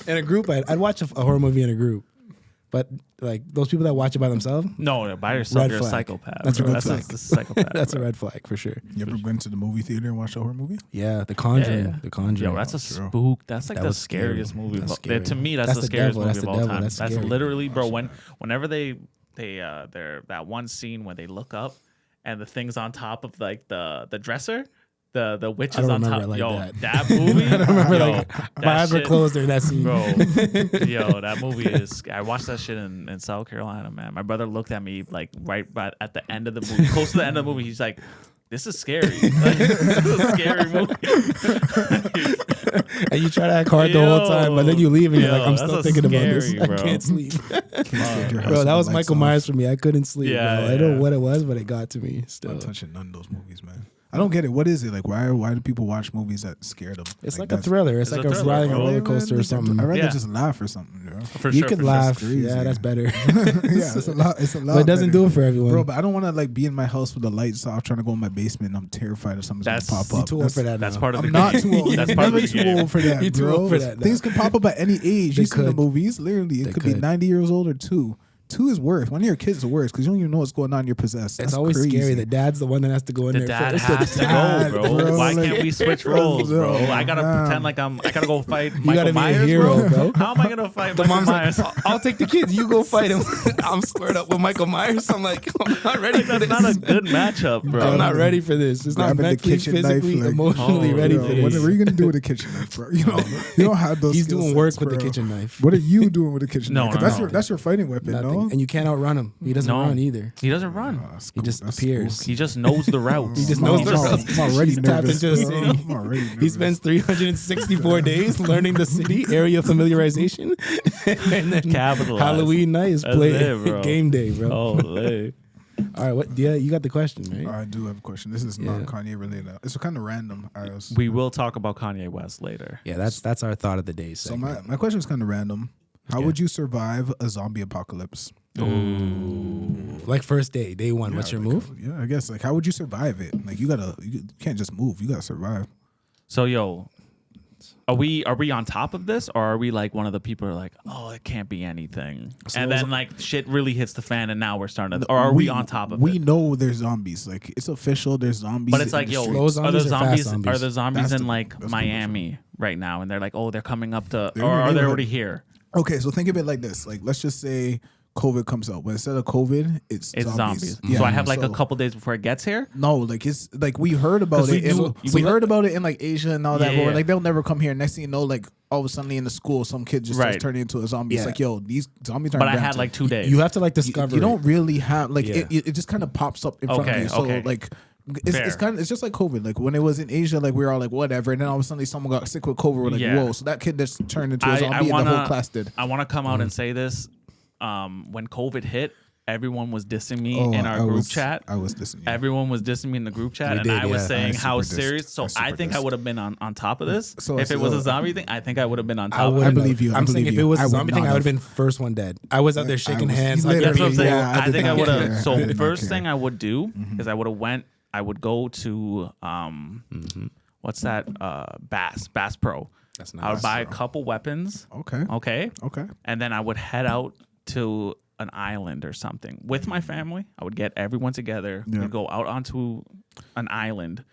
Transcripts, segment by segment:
In a group, I'd watch a horror movie in a group. But like those people that watch it by themselves, red you're flag. a psychopath. That's a red flag. That's a psychopath. That's a red flag for sure. You ever been to the movie theater and watched a horror movie? Yeah, The Conjuring. Yeah. The Conjuring. Yo, that's a spook. That's like That the was scary. scariest movie. That's Of all. scary. To me, that's That's the the scariest devil. movie That's of the all devil. time. That's That's scary. literally, bro. Whenever they're that one scene where they look up and the thing's on top of like the dresser. The witch I is don't on top. remember it like Yo, that. movie. I don't remember yo, like my eyes were closed during that scene. Bro, yo, that movie is. I watched that shit in South Carolina, man. My brother looked at me like right at the end of the movie, close to the end of the movie. He's like, "This is scary. Like, this is a scary movie." And you try to act hard the whole time, but then you leave and you're like, I'm that's still a thinking about this. scary, bro. I can't sleep. Your house Bro, that with was the lights Michael off. Myers for me. I couldn't sleep. Yeah, bro. I yeah. don't know what it was, but it got to me I'm still. not touching none of those movies, man. I don't get it. What is it? Like, why do people watch movies that scare them? It's like a that's- thriller. It's It's like a a thriller, riding a bro. roller coaster or something. I'd rather Yeah. just laugh or something, bro. For You sure, could for sure. laugh. crazy. Yeah, that's better. Yeah, it's a lot. It's a lot. But it doesn't better. do it for everyone. Bro, but I don't want to like be in my house with the lights off, trying to go in my basement. And I'm terrified of something's That's- gonna pop You up. too old for that That's now. part of the I'm not game. too old. That's I'm part of never the too game. old for that, You're too bro. old for that now. Things can pop up at any age. They You see the could. movies, literally, They it could be could. 90 years old or 2. 2 is worse. One of your kids is worse because you don't even know what's going on. You're possessed. It's That's always crazy. scary. The dad's the one that has to go in The there dad first. has to dad, go, bro. bro. Why Like- can't we switch roles, bro? Oh, I gotta man. pretend like I gotta go fight You Michael gotta be a Myers, hero, bro. How am I gonna fight The Michael mom's like, Myers? I'll take the kids. You go fight him. I'm squared up with Michael Myers. I'm like, I'm not ready for That's this. not a good matchup, bro. I'm not ready for this. It's not Grabbing the mentally, kitchen knife, physically, like, emotionally oh, ready yo, for What this. are you gonna do with a kitchen knife, bro? You don't have those. He's skill doing sets, work with the bro. kitchen knife. What are you doing with a kitchen No, knife? 'Cause no, that's no. that's your fighting weapon, Nothing. no? And you can't outrun him. He doesn't No. run either. He doesn't run. That's He just That's appears. He just knows the routes. He just I'm knows the al- routes. I'm already He's tapped nervous. into the bro. city. I'm already He nervous. spends 364 days learning the city, area familiarization, and then Capitalize. Halloween night is That's play it, bro. game day, bro. Holy. All right, what? Yeah, you got the question, right? I do have a question. This is Yeah. not Kanye related. It's kind of random. We will talk about Kanye West later. Yeah, that's our thought of the day. So Segment. my question is kind of random. How Yeah. would you survive a zombie apocalypse? Like first day one. What's your like, move? Yeah, I guess like how would you survive it? Like you can't just move. You gotta survive. So yo, are we on top of this, or are we like one of the people who are like, oh, it can't be anything, So and those- then like shit really hits the fan, and now we're starting to, or are we on top of We it? know there's zombies. Like it's official. There's zombies. But it's in like, the yo, streets. Slow are the zombies or fast zombies? zombies? Are the zombies That's in the- like that's the Miami right now, and they're like, oh, they're coming up to, They're or in your are they neighborhood. already here? Okay, so think of it like this. Like let's just say COVID comes out, but instead of COVID, it's Zombies. Yeah, So I have like a so- couple days before it gets here. No, like it's like we heard about 'Cause we it. and knew- we heard about it in like Asia and all that. Yeah, But we're yeah. like they'll never come here. Next thing you know, like all of a sudden in the school, some kid just starts Right. turning into a zombie. Yeah. It's like, yo, these zombies aren't. But I had guaranteed. like 2 days. You have to like discover. You don't it. really have like Yeah. it just kind of pops up in front of Okay, you. So okay. like. It's Fair. kind of it's just like COVID. Like when it was in Asia, like we were all like whatever, and then all of a sudden someone got sick with COVID. We're like, Yeah. whoa! So that kid just turned into a zombie, and the wanna- whole class did. I want to come Mm-hmm. out and say this. When COVID hit, everyone was dissing me Oh, in our I group was- chat. I was listening. Everyone was dissing me in the group chat, We and did, I was yeah. saying I how super dissed. serious. So I super I think I dissed. would have been on top of this. So- if it was so- a zombie thing, I think I would have been on I top. wouldn't believe have. you. I I'm saying believe if it you. was I a would zombie thing, not I would have have. been first one dead. I was out there shaking was- hands. you hugging That's what I'm people. saying. Yeah, I I did think I not would care. have. So I did not first care. thing I would do is I would go to what's that? Bass Pro. That's I would nice. buy a couple weapons. Okay. Okay. Okay. And then I would head out to an island or something with my family. I would get everyone together. Yeah. We'd go out onto an island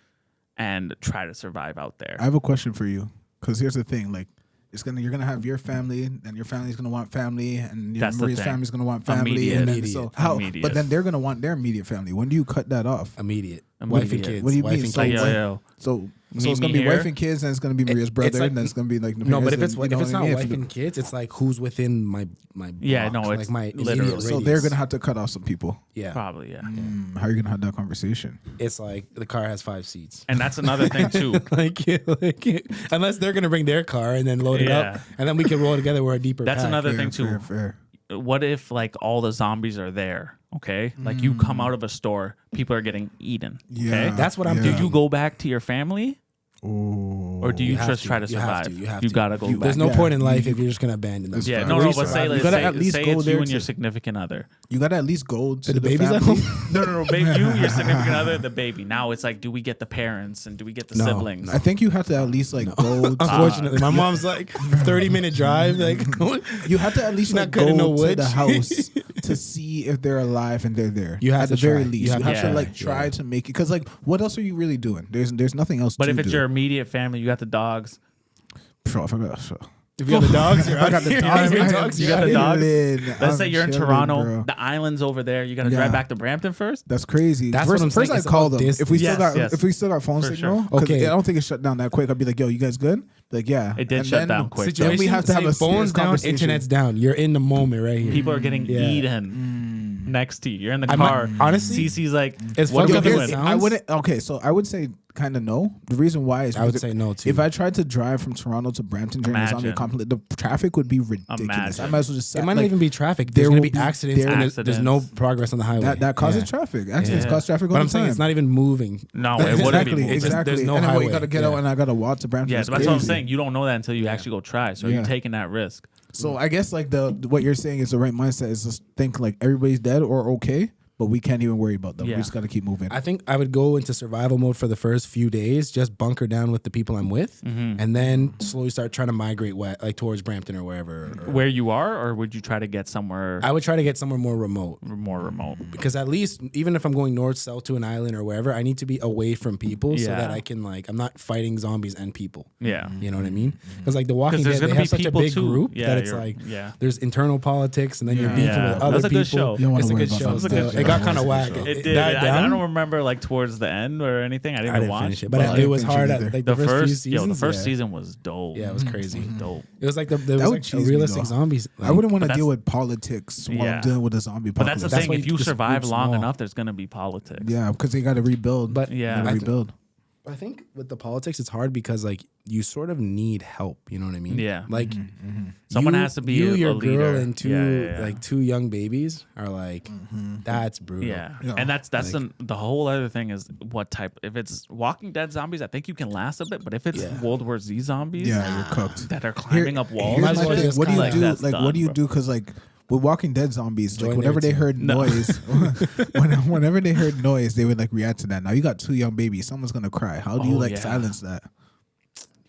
and try to survive out there. I have a question for you, because here's the thing: like, you're gonna have your family, and your family's gonna want family, and your That's the Maria's thing. family's gonna want family, and then so Immediate. But then they're gonna want their immediate family. When do you cut that off? Immediate. Wife and Immediate. kids. What do you Wife mean? and So like, kids. yo, So Meet it's gonna me be wife here? and kids, and it's gonna be Maria's brother, like- and then it's gonna be like No, but if parents, it's and you know not what I mean? wife and kids, it's like who's within my Yeah, box, no, like it's my literally. immediate so radius. they're gonna have to cut off some people. yeah. probably, yeah. How are you gonna have that conversation? It's like the car has 5 seats. And that's another thing too. Unless they're gonna bring their car and then load it Yeah. up, and then we can roll together. We're a deeper. That's pack. another Fair, thing too. fair. What if like all the zombies are there? Okay, like you come out of a store, people are getting eaten. Yeah, Okay, That's what I'm yeah. do thinking. you go back to your family Or do you have just to. try to You have survive? to. You have You to. gotta go back. There's no Yeah. point in life if you're just gonna abandon them. Yeah, Right. no, Where no, you but say, survive. like, You gotta say, at least say go it's there you and your to- significant other. You gotta at least go to the baby's at family. home? No, baby, you, your significant other, the baby. Now it's like, do we get the parents and do we get the No, siblings? I think you have to at least like go. To, Unfortunately, my mom's like 30-minute drive. Like, you have to at least She's not like cutting go no to wood. the house to see if they're alive and they're there. You have at to the very try. least. You have You to have to try. like try Yeah. to make it because like what else are you really doing? There's nothing else. But to if it's do. your immediate family, you got the dogs. Bro, if I got, if you have the dogs, you're I out got the here. dogs. You I have am dogs, you got the dogs? chilling. Let's I'm say you're in chilling, Toronto, bro. the island's over there. You got to Yeah. drive back to Brampton first. That's crazy. That's first, what I'm first saying. I It's call about them. distance. If we still Yes, got yes. if we still got phone For signal, sure. 'cause Okay. I don't think it shut down that quick. I'd be like, yo, you guys good? Like, yeah. It did And shut then down quick. Situation, we have to have say a phones serious down, conversation. internet's down. You're in the moment right here. People are getting Yeah. eaten next to you. You're in the I might- car. honestly, CC's like, it's what fucked are up we as doing? it sounds. I wouldn't. Okay, so I would say kind of no. The reason why is I would because say no too. if I tried to drive from Toronto to Brampton during the zombie Imagine. conflict, the traffic would be ridiculous. Imagine. I might as well just say it might not like, even be traffic. there There's going will to be be- accidents, there- and there's no Accidents. progress on the highway. that causes Yeah. traffic. Accidents Yeah. cause traffic all But the I'm saying time. it's not even moving. No, it wouldn't exactly, be moving. exactly. There's no and then what, you highway. gotta get out and I gotta walk to Brampton. Yeah, It's that's what I'm crazy. saying. You don't know that until you actually go try. So Yeah. you're taking that risk. So I guess like the what you're saying is the right mindset is just think like everybody's dead or okay, but we can't even worry about them. Yeah. We just gotta keep moving. I think I would go into survival mode for the first few days, just bunker down with the people I'm with, and then slowly start trying to migrate like towards Brampton or wherever. Where you are, or would you try to get somewhere I would try to get somewhere more remote. more remote? Because at least, even if I'm going north, south to an island or wherever, I need to be away from people so Yeah. that I can like I'm not fighting zombies and people. Yeah. You know what I mean? Because like The Walking there's Dead, they gonna have be such a people big too. group Yeah, that it's you're- like yeah. there's internal politics and then you're Yeah. beefing Yeah. with other That's a good people. show. You don't wanna It's a worry good about show. that. It's a good still. show. It got kind of It's a whack. good show. It It did. died I down. don't remember like towards the end or anything. I didn't I even didn't watch. finish it, but but I it was didn't hard finish it at like the the first few first, yo, seasons. the first yeah. season was dope. Yeah, it was crazy. Dope. It was like there That was would like cheese me, realistic though. zombies. I wouldn't want but to that's- deal with politics while Yeah. I'm dealing with a zombie But apocalypse. that's the That's thing. why If you this survive group's long small. enough, there's gonna be politics. Yeah, because they got to rebuild. But Yeah. They gotta I rebuild. I think with the politics, it's hard because like you sort of need help. You know what I mean? Yeah. Like Someone you- has to be you, a your leader. girl, and two Yeah. like two young babies are like that's brutal. Yeah. Yeah. And that's the whole other thing is what type. If it's Walking Dead zombies, I think you can last a bit. But if it's Yeah. World War Z zombies, Yeah, you're cooked. that are climbing up walls, Here's Might as my well thing. just What do you kinda do? that's Like, done, what do you bro. do? Because like with Walking Dead zombies, Join like whenever their they team. heard noise, whenever they heard noise, they would like react to that. Now you got two young babies. Someone's gonna cry. How do you Oh, like yeah. silence that?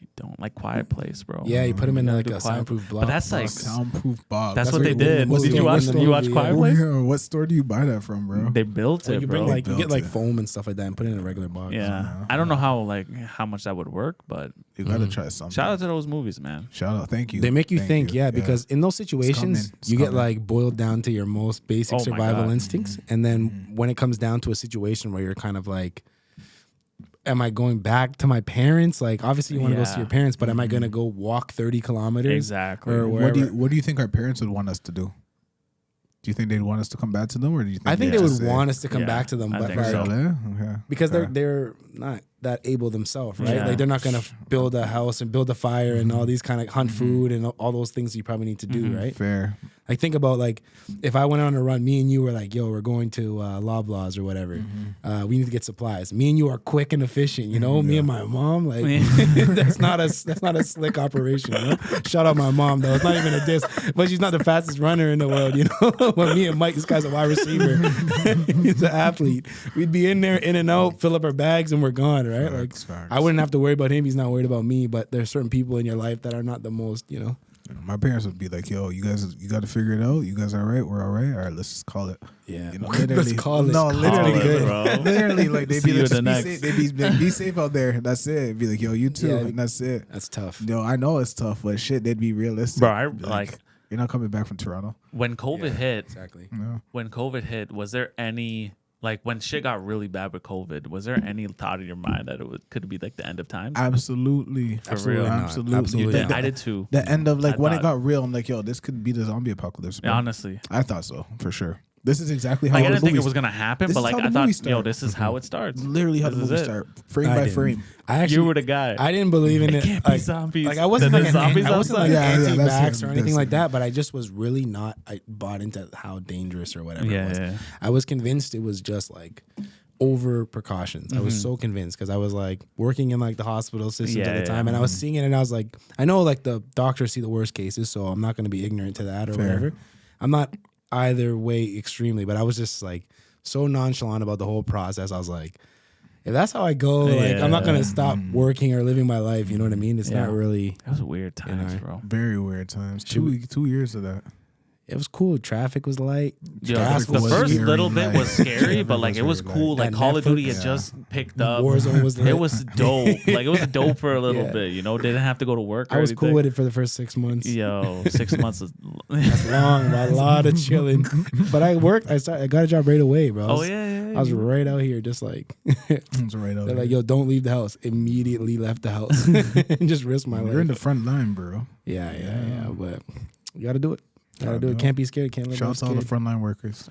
You don't like Quiet Place, bro. Yeah, you put them in gotta like do a Quiet- soundproof block. But that's like Soundproof box. that's That's what what they you do in the did. movie. Did you watch? In the Did you watch movie, Quiet yeah. Place? Yeah, what store do you buy that from, bro? They built Well, it, you bro. bring like you built get like it. foam and stuff like that and put it in a regular box. Yeah. I don't know how much that would work, but You gotta try something. shout out to those movies, man. Shout out. Thank you. They make you Thank think, you. yeah, because in those situations, It's you get coming. like boiled down to your most basic Oh my survival God. instincts. And then when it comes down to a situation where you're kind of like, am I going back to my parents? Like, obviously, you want to go see Yeah. your parents, but am I going to go walk 30 kilometers? Exactly. Or What do you wherever? What do you think our parents would want us to do? Do you think they'd want us to come back to them, or do you think I think they'd they just would say- want us to come Yeah, back to them, I but think like, so. Okay. because Okay. they're not that able themselves, right? Yeah. Like they're not gonna build a house and build a fire and all these kind of hunt food and all those things you probably need to do, right? fair. Like think about like if I went on a run, me and you were like, yo, we're going to Loblaws or whatever. We need to get supplies. Me and you are quick and efficient, you know. Me and my mom, like that's not a slick operation. You know? Shout out my mom though. It's not even a diss, but she's not the fastest runner in the world, you know. But me and Mike, this guy's a wide receiver. He's an athlete. We'd be in there, in and out, fill up our bags, and we're gone, right? Facts. I wouldn't have to worry about him. He's not worried about me. But there's certain people in your life that are not the most, you know. My parents would be like, "Yo, you got to figure it out. You guys all right? We're all right. All right, let's just call it." Yeah. You know, Let's literally. call it. No, literally, it, bro. literally, like they'd See be you like, the just be next. safe. They'd be like, be safe out there. That's it. It'd be like, yo, you too, Yeah. and that's it. That's tough. Yo, I know it's tough, but shit, they'd be realistic. Bro, I Be like you're not coming back from Toronto. when COVID hit. Exactly. No. When COVID hit, was there any like when shit got really bad with COVID? Was there any thought in your mind that could be like the end of times? Absolutely, For real. absolutely. Absolutely The, not. I did too. the end of like I when it thought- got real, I'm like, yo, this could be the zombie apocalypse. Bro. Honestly, I thought so for sure. This is exactly how like I the didn't think it movies- was gonna happen, This but is like how I the thought, movies yo, start. this is how it starts. literally how the This is movies it. start, frame I by didn't. frame. I actually, You were the guy. I didn't believe in It it. can't be Like, zombies. like I wasn't There's like zombies I wasn't outside. like Yeah, yeah, that's anti-vax him, or anything that's like him. that, but I just was really not. I bought into how dangerous or whatever it was. Yeah. I was convinced it was just like over precautions. I was so convinced because I was like working in like the hospital systems at the time, and I was seeing it, and I was like, I know like the doctors see the worst cases, so I'm not going to be ignorant to that or whatever. I'm not either way extremely, but I was just like so nonchalant about the whole process. I was like, if that's how I go, like I'm not going to stop working or living my life. You know what I mean? It's not really. That was weird times, bro. Very weird times. 2 years of that. It was cool. Traffic was light. The first little bit was scary, but like it was cool. Like Call of Duty had just picked up. Warzone was lit. It was dope. Like it was dope for a little bit. You know, didn't have to go to work. I was cool with it for the first 6 months. Yo, 6 months is that's long. A lot of chilling. But I worked. I got a job right away, bro. I was right out here, just like. They're like, yo, don't leave the house. Immediately left the house and just risked my life. You're in the front line, bro. Yeah. But you got to do it. Gotta do it. Can't be scared. Can't let Shout out to all the frontline workers.